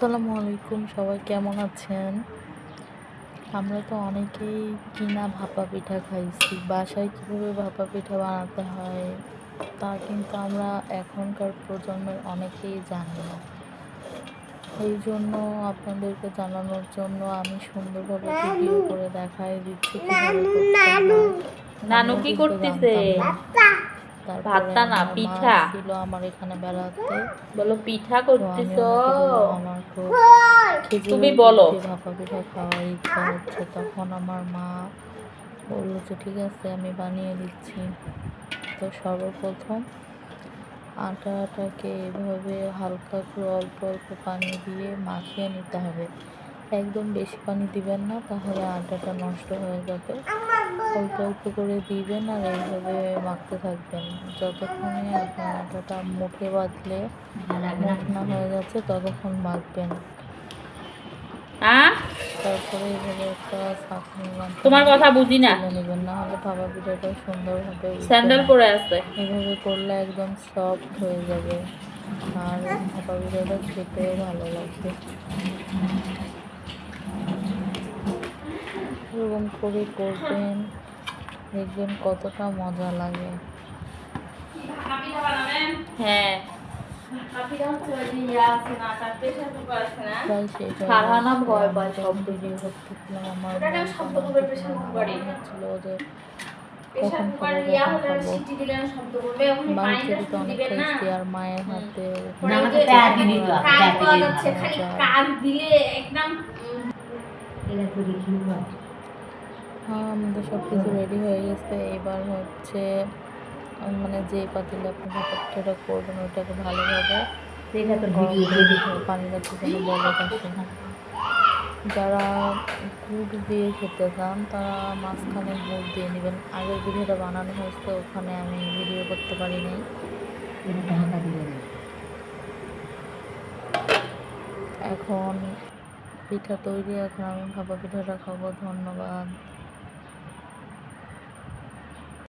আসসালামু আলাইকুম, সবাই কেমন আছেন? আমরা তো অনেকেই কিনা ভাপা পিঠা খাইছি। বাসায় কীভাবে ভাপা পিঠা বানাতে হয় তা কিন্তু আমরা এখনকার প্রজন্মের অনেকেই জানি না। এই জন্য আপনাদেরকে জানানোর জন্য আমি সুন্দরভাবে ভিডিও করে দেখাই দিচ্ছি কীভাবে করতে হয়। নানু আমিও কি কিন্তু করতেছে? জানতাম না। তারপরে ভাতটা না, আমার মা পিঠা। ছিল আমার এখানে বেড়াতে। বলো পিঠা তো আমি করতেছো? ওনাকে বললাম আমার খুব তুমি খেজুরের গুড় বলো। দিয়ে ভাপা পিঠা খাওয়ার ইচ্ছা হচ্ছে। তখন আমার মা বললো যে ঠিক আছে আমি বানিয়ে দিচ্ছি। তো সর্বপ্রথম আটাটাকে এভাবে হালকা করে অল্প অল্প পানি দিয়ে মাখিয়ে নিতে হবে। একদম বেশি পানি দিবেন না, তাহলে আটাটা নষ্ট হয়ে যাবে। অল্প অল্প করে দিবেন আর এইভাবে মাখতে থাকবেন যতক্ষণে আপনার আটাটা মুঠে বাঁধলে মুঠ না হয়ে যাচ্ছে ততক্ষণ মাখবেন। তারপরে এইভাবে একটা ছাঁকনির তোমার মাধ্যমে কথা বুঝি না। তুলে নেবেন, না হলে ভাপা পিঠাটা সুন্দরভাবে উঠবে স্যান্ডেল না। পরে আছে। এভাবে করলে একদম সফট হয়ে যাবে আর ভাপা পিঠাটা খেতেও ভালো লাগবে। এরকম করে করবেন, দেখবেন কতটা মজা লাগে। হ্যাঁ, প্রায় শেষ হয়ে ফারহানা যাচ্ছে। ভয় আমি পায় যখন শব্দ ভিডিও শুনতে। করতেছিলাম আমার ওটা মন শব্দ তেমন করবে, কিছু প্রেশার না। আমার কুকারে। মনে হচ্ছিল যে প্রেশার কখন কুকার খাবো ইয়া কখন হলে খাবো। সিটি দিলে না শব্দ করবে। এখন বাড়িতে পানিটা তো শুধু অনেক দিবেন না। খাইছি আর মায়ের হাতে পরে ওই যে কাক পাওয়া যাচ্ছে, খালি মজা। কাক দিলে একদম হ্যাঁ, আমাদের সব কিছু রেডি হয়ে গেছে। এবার হচ্ছে মানে যে পাতিলে আপনি ভাপা পিঠাটা করবেন ওইটাকে ভালোভাবে গরম করে দিতে হবে, পানিটা যেন বলক আসে। যারা গুড় দিয়ে খেতে চান তারা মাঝখানে গুড় দিয়ে নেবেন। আগের ভিডিওটা বানানো হয়েছে, ওখানে আমি ভিডিও করতে পারি নাই। এখন পিঠা তৈরি, এখন আমি ভাপা পিঠাটা খাবো। ধন্যবাদ।